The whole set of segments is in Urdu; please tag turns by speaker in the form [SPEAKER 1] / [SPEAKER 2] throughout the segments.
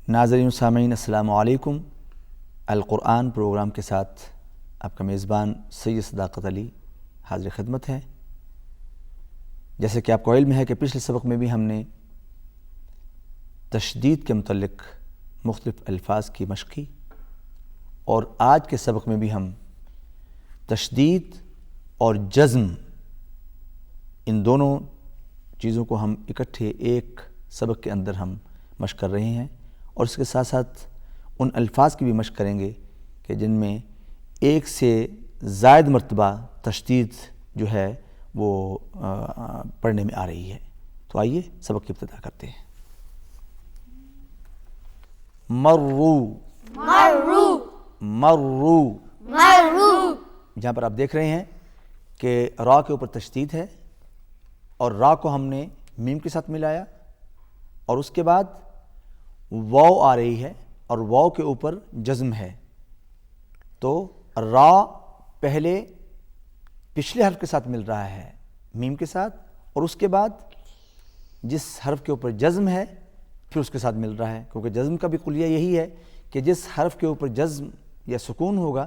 [SPEAKER 1] ناظرین و سامعین السلام علیکم۔ القرآن پروگرام کے ساتھ آپ کا میزبان سید صداقت علی حاضر خدمت ہے۔ جیسے کہ آپ کو علم ہے کہ پچھلے سبق میں بھی ہم نے تشدید کے متعلق مختلف الفاظ کی مشق کی، اور آج کے سبق میں بھی ہم تشدید اور جزم ان دونوں چیزوں کو ہم اکٹھے ایک سبق کے اندر ہم مشق کر رہے ہیں، اور اس کے ساتھ ساتھ ان الفاظ کی بھی مشق کریں گے کہ جن میں ایک سے زائد مرتبہ تشدید جو ہے وہ پڑھنے میں آ رہی ہے۔ تو آئیے سبق کی ابتدا کرتے ہیں۔ مرو
[SPEAKER 2] مرو
[SPEAKER 1] مرو
[SPEAKER 2] مرو
[SPEAKER 1] جہاں پر آپ دیکھ رہے ہیں کہ را کے اوپر تشدید ہے، اور را کو ہم نے میم کے ساتھ ملایا، اور اس کے بعد واو آ رہی ہے اور واو کے اوپر جزم ہے، تو را پہلے پچھلے حرف کے ساتھ مل رہا ہے میم کے ساتھ، اور اس کے بعد جس حرف کے اوپر جزم ہے پھر اس کے ساتھ مل رہا ہے، کیونکہ جزم کا بھی قلیہ یہی ہے کہ جس حرف کے اوپر جزم یا سکون ہوگا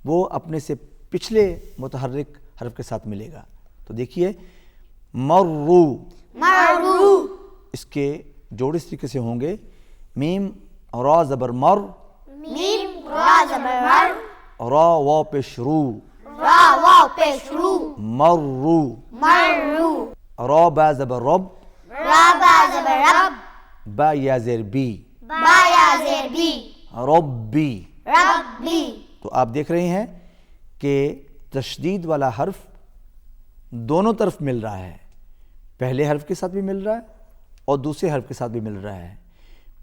[SPEAKER 1] وہ اپنے سے پچھلے متحرک حرف کے ساتھ ملے گا۔ تو دیکھیے مرو،
[SPEAKER 2] مرو
[SPEAKER 1] اس کے جوڑ اس طریقے سے ہوں گے، میم را زبر مر،
[SPEAKER 2] میم را زبر مر،
[SPEAKER 1] را واو پیش رو،
[SPEAKER 2] را واو پیش رو،
[SPEAKER 1] مرو،
[SPEAKER 2] مرو،
[SPEAKER 1] را با زبر رب،
[SPEAKER 2] را با زبر رب،
[SPEAKER 1] با یا زیر بی،
[SPEAKER 2] با یا زیر بی،
[SPEAKER 1] ربی۔
[SPEAKER 2] ربی۔
[SPEAKER 1] تو آپ دیکھ رہے ہیں کہ تشدید والا حرف دونوں طرف مل رہا ہے، پہلے حرف کے ساتھ بھی مل رہا ہے اور دوسرے حرف کے ساتھ بھی مل رہا ہے۔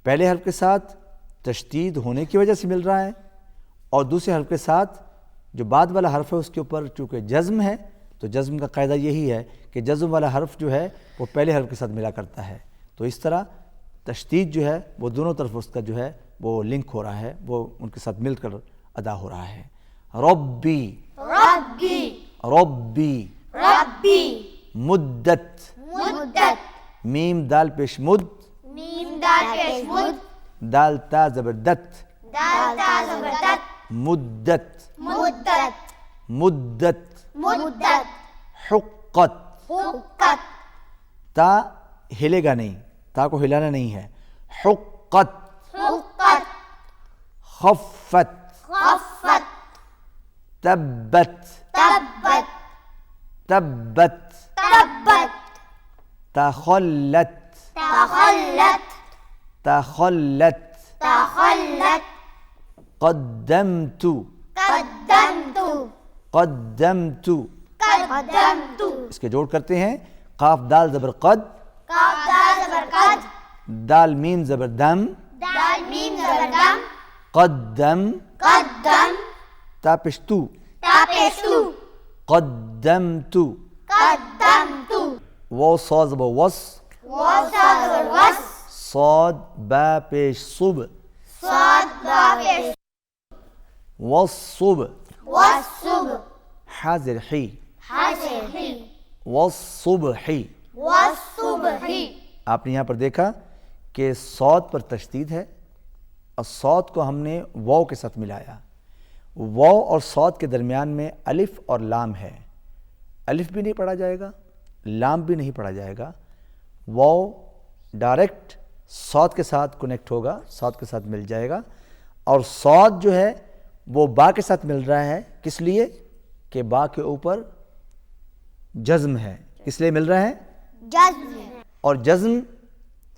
[SPEAKER 1] پہلے حرف کے ساتھ تشدید ہونے کی وجہ سے مل رہا ہے، اور دوسرے حرف کے ساتھ جو بعد والا حرف ہے اس کے اوپر چونکہ جزم ہے، تو جزم کا قاعدہ یہی ہے کہ جزم والا حرف جو ہے وہ پہلے حرف کے ساتھ ملا کرتا ہے، تو اس طرح تشدید جو ہے وہ دونوں طرف اس کا جو ہے وہ لنک ہو رہا ہے، وہ ان کے ساتھ مل کر ادا ہو رہا ہے۔ ربی،
[SPEAKER 2] ربی،
[SPEAKER 1] ربی،
[SPEAKER 2] ربی،
[SPEAKER 1] مدت،
[SPEAKER 2] مدت،
[SPEAKER 1] میم دال پیش مد،
[SPEAKER 2] میم دال پیش مد،
[SPEAKER 1] دال تا زبر دت،
[SPEAKER 2] دال تا زبر دت،
[SPEAKER 1] مدت،
[SPEAKER 2] مدت،
[SPEAKER 1] مدت،
[SPEAKER 2] مدت،
[SPEAKER 1] حقت،
[SPEAKER 2] حقت،
[SPEAKER 1] تا ہلے گا نہیں، تا کو ہلانا نہیں ہے، حقت،
[SPEAKER 2] حقت،
[SPEAKER 1] خفت،
[SPEAKER 2] خفت،
[SPEAKER 1] تبت،
[SPEAKER 2] تبت،
[SPEAKER 1] تبت،
[SPEAKER 2] تبت،
[SPEAKER 1] تخلت،
[SPEAKER 2] تخلت،
[SPEAKER 1] تخلت،
[SPEAKER 2] تخلت،
[SPEAKER 1] قدمت،
[SPEAKER 2] قدمت،
[SPEAKER 1] قدمت۔
[SPEAKER 2] قدمت،
[SPEAKER 1] اس کے جوڑ کرتے ہیں، قاف دال زبر قد،
[SPEAKER 2] قاف دال زبر قد،
[SPEAKER 1] دال میم زبر دم،
[SPEAKER 2] دال میم زبر دم،
[SPEAKER 1] قدم،
[SPEAKER 2] قدم،
[SPEAKER 1] تا پیش تو،
[SPEAKER 2] تا پیش تو،
[SPEAKER 1] قدمت،
[SPEAKER 2] قدمت،
[SPEAKER 1] واو صاد زبر وص،
[SPEAKER 2] واو صاد زبر وص،
[SPEAKER 1] صاد با پیش صب،
[SPEAKER 2] صاد با پیش
[SPEAKER 1] والصب،
[SPEAKER 2] والصبح،
[SPEAKER 1] حاضر حی،
[SPEAKER 2] حاضر ہی،
[SPEAKER 1] والصبح۔
[SPEAKER 2] والصبح،
[SPEAKER 1] آپ نے یہاں پر دیکھا کہ صاد پر تشدید ہے، اور صاد کو ہم نے واو کے ساتھ ملایا، واو اور صاد کے درمیان میں الف اور لام ہے، الف بھی نہیں پڑھا جائے گا، لام بھی نہیں پڑھا جائے گا، واو ڈائریکٹ صاد کے ساتھ کنیکٹ ہوگا، صاد کے ساتھ مل جائے گا، اور صاد جو ہے وہ با کے ساتھ مل رہا ہے، کس لیے کہ با کے اوپر جزم ہے، کس لیے مل رہا ہے؟
[SPEAKER 2] جزم،
[SPEAKER 1] اور جزم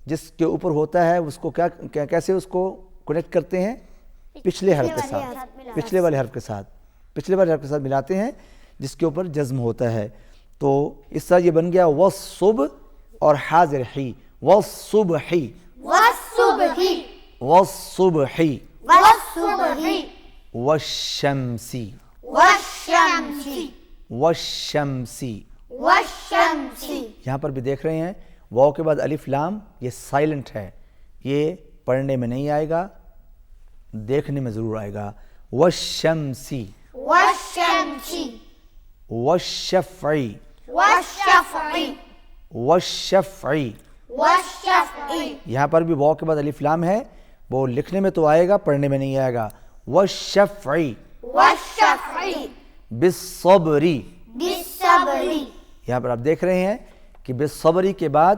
[SPEAKER 1] جس کے اوپر ہوتا ہے اس کو کیسے اس کو کنیکٹ کرتے ہیں؟ پچھلے حرف کے ساتھ، پچھلے والے حرف کے ساتھ، پچھلے والے حرف کے ساتھ ملاتے ہیں جس کے اوپر جزم ہوتا ہے۔ تو اس طرح یہ بن گیا والصبح اور حاضر حی، والصبح،
[SPEAKER 2] والصبح،
[SPEAKER 1] والصبح،
[SPEAKER 2] والصبح،
[SPEAKER 1] والشمس،
[SPEAKER 2] والشمس،
[SPEAKER 1] والشمس۔
[SPEAKER 2] والشمس،
[SPEAKER 1] یہاں پر بھی دیکھ رہے ہیں واو کے بعد الف لام، یہ سائلنٹ ہے، یہ پڑھنے میں نہیں آئے گا، دیکھنے میں ضرور آئے گا۔ والشمس،
[SPEAKER 2] والشمس،
[SPEAKER 1] والشفع،
[SPEAKER 2] والشفع،
[SPEAKER 1] والشفع۔
[SPEAKER 2] والشفع،
[SPEAKER 1] یہاں پر بھی واو کے بعد الف لام ہے، وہ لکھنے میں تو آئے گا، پڑھنے میں نہیں آئے گا. والشفع
[SPEAKER 2] والشفع
[SPEAKER 1] بالصبر.
[SPEAKER 2] بالصبر.
[SPEAKER 1] یہاں پر آپ دیکھ رہے ہیں کہ بالصبر کے بعد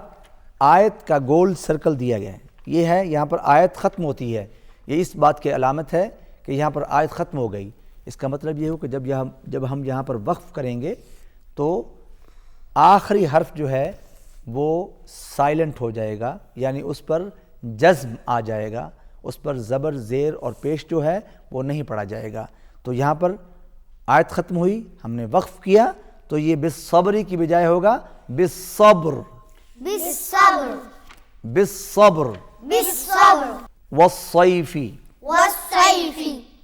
[SPEAKER 1] آیت کا گول سرکل دیا گیا ہے. یہ ہے یہاں پر آیت ختم ہوتی ہے. یہ اس بات کی علامت ہے کہ یہاں پر آیت ختم ہو گئی. اس کا مطلب یہ ہو کہ جب ہم یہاں پر وقف کریں گے تو آخری حرف جو ہے وہ سائلنٹ ہو جائے گا، یعنی اس پر جزم آ جائے گا، اس پر زبر زیر اور پیش جو ہے وہ نہیں پڑھا جائے گا. تو یہاں پر آیت ختم ہوئی، ہم نے وقف کیا تو یہ بالصبر کی بجائے ہوگا بالصبر.
[SPEAKER 2] بالصبر.
[SPEAKER 1] بالصبر.
[SPEAKER 2] بالصبر.
[SPEAKER 1] والصيف
[SPEAKER 2] والصيف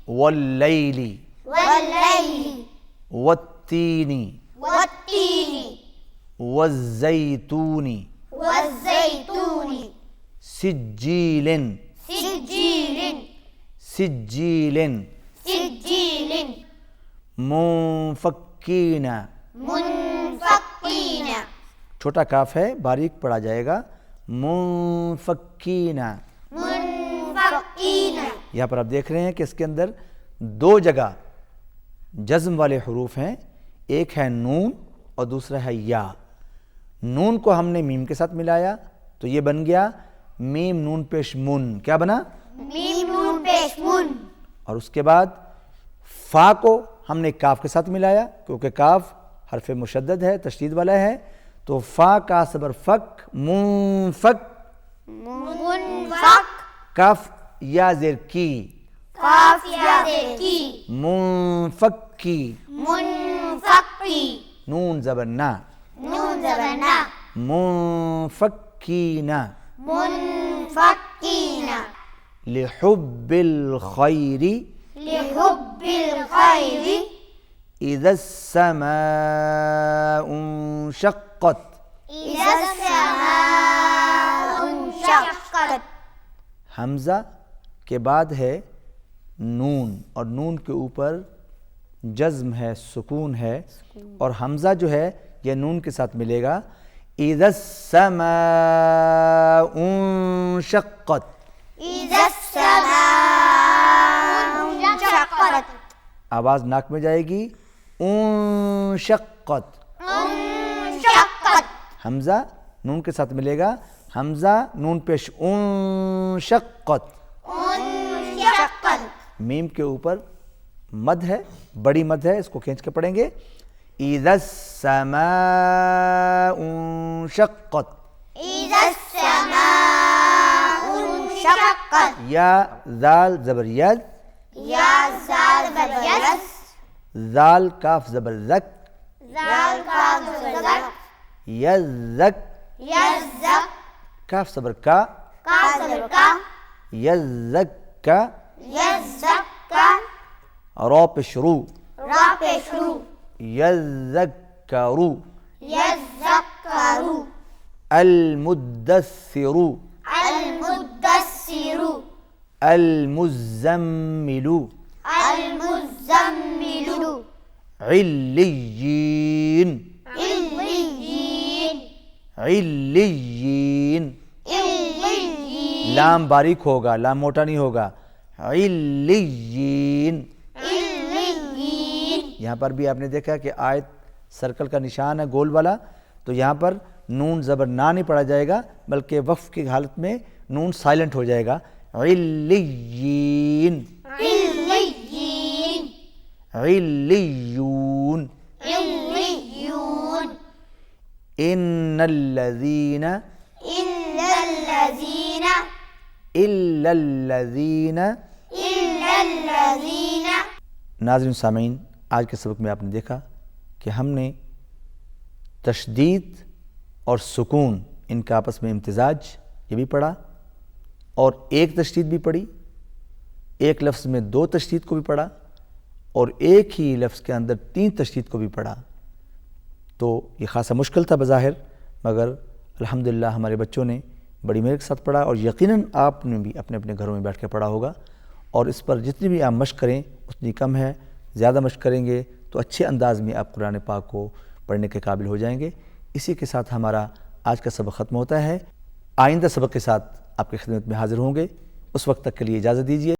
[SPEAKER 1] والليل
[SPEAKER 2] والليل
[SPEAKER 1] والتين
[SPEAKER 2] والتين
[SPEAKER 1] والزيتون
[SPEAKER 2] والزيتون
[SPEAKER 1] سجيل.
[SPEAKER 2] سجيل.
[SPEAKER 1] سجيل.
[SPEAKER 2] سجيل.
[SPEAKER 1] منفكين.
[SPEAKER 2] منفكين.
[SPEAKER 1] چھوٹا کاف ہے، باریک پڑھا جائے گا. منفکین.
[SPEAKER 2] منفكين.
[SPEAKER 1] یہاں پر آپ دیکھ رہے ہیں کہ اس کے اندر دو جگہ جزم والے حروف ہیں، ایک ہے نون اور دوسرا ہے یا. نون کو ہم نے میم کے ساتھ ملایا تو یہ بن گیا میم نون پیش من. کیا بنا؟
[SPEAKER 2] میم نون پیش من.
[SPEAKER 1] اور اس کے بعد فا کو ہم نے کاف کے ساتھ ملایا کیونکہ کاف حرف مشدد ہے، تشدید والا ہے، تو فا کا صبر فک. منفک.
[SPEAKER 2] منفک.
[SPEAKER 1] کاف یا زیر کی.
[SPEAKER 2] قاف یا زیر کی.
[SPEAKER 1] منفکی.
[SPEAKER 2] منفکی.
[SPEAKER 1] نون زبر نا.
[SPEAKER 2] نون زبر نا.
[SPEAKER 1] منفکین.
[SPEAKER 2] منفکین.
[SPEAKER 1] لحب الخیر
[SPEAKER 2] لحب الخیر
[SPEAKER 1] اذا السماء انشقت.
[SPEAKER 2] اذا السماء انشقت.
[SPEAKER 1] حمزہ کے بعد ہے نون اور نون کے اوپر جزم ہے، سکون ہے، اور حمزہ جو ہے یہ نون کے ساتھ ملے گا. اذا السماء انشقت.
[SPEAKER 2] اذا السماء انشقت.
[SPEAKER 1] آواز ناک میں جائے گی. انشقت.
[SPEAKER 2] انشقت.
[SPEAKER 1] حمزہ نون کے ساتھ ملے گا. حمزہ نون پیش انشقت.
[SPEAKER 2] انشقت.
[SPEAKER 1] میم کے اوپر مد ہے، بڑی مد ہے، اس کو کھینچ کے پڑھیں گے. اذا السماء انشقت.
[SPEAKER 2] اذا السماء انشقت.
[SPEAKER 1] یا ذال زبر ید.
[SPEAKER 2] یا زال زبر یس.
[SPEAKER 1] ذال کاف زبر ذک.
[SPEAKER 2] زال کاف زبر زک.
[SPEAKER 1] یذک.
[SPEAKER 2] یزک.
[SPEAKER 1] کاف زبر کا.
[SPEAKER 2] کاف زبر کا.
[SPEAKER 1] یذک کا.
[SPEAKER 2] یزک کا.
[SPEAKER 1] را پیش رو.
[SPEAKER 2] را پیش رو.
[SPEAKER 1] یذکرو.
[SPEAKER 2] یذکرو.
[SPEAKER 1] المدثر.
[SPEAKER 2] المدثر.
[SPEAKER 1] المزمل.
[SPEAKER 2] المزمل.
[SPEAKER 1] علیین.
[SPEAKER 2] علیین.
[SPEAKER 1] علیین.
[SPEAKER 2] علیین.
[SPEAKER 1] لام باریک ہوگا، لام موٹا نہیں ہوگا. علیین.
[SPEAKER 2] علیین.
[SPEAKER 1] یہاں پر بھی آپ نے دیکھا کہ آیت سرکل کا نشان ہے گول والا، تو یہاں پر نون زبر نا نہیں پڑھا جائے گا بلکہ وقف کی حالت میں نون سائلنٹ ہو جائے گا. علیین.
[SPEAKER 2] علیین.
[SPEAKER 1] علیون.
[SPEAKER 2] علیون.
[SPEAKER 1] ان الذین
[SPEAKER 2] الا الذین.
[SPEAKER 1] الا الذین.
[SPEAKER 2] الا الذین.
[SPEAKER 1] ناظرین سامعین، آج کے سبق میں آپ نے دیکھا کہ ہم نے تشدید اور سکون ان کا آپس میں امتزاج یہ بھی پڑھا، اور ایک تشدید بھی پڑھی، ایک لفظ میں دو تشدید کو بھی پڑھا، اور ایک ہی لفظ کے اندر تین تشدید کو بھی پڑھا. تو یہ خاصا مشکل تھا بظاہر، مگر الحمدللہ ہمارے بچوں نے بڑی محنت کے ساتھ پڑھا، اور یقیناً آپ نے بھی اپنے اپنے گھروں میں بیٹھ کے پڑھا ہوگا. اور اس پر جتنی بھی آپ مشق کریں اتنی کم ہے. زیادہ مشق کریں گے تو اچھے انداز میں آپ قرآن پاک کو پڑھنے کے قابل ہو جائیں گے. اسی کے ساتھ ہمارا آج کا سبق ختم ہوتا ہے. آئندہ سبق کے ساتھ آپ کی خدمت میں حاضر ہوں گے. اس وقت تک کے لیے اجازت دیجیے.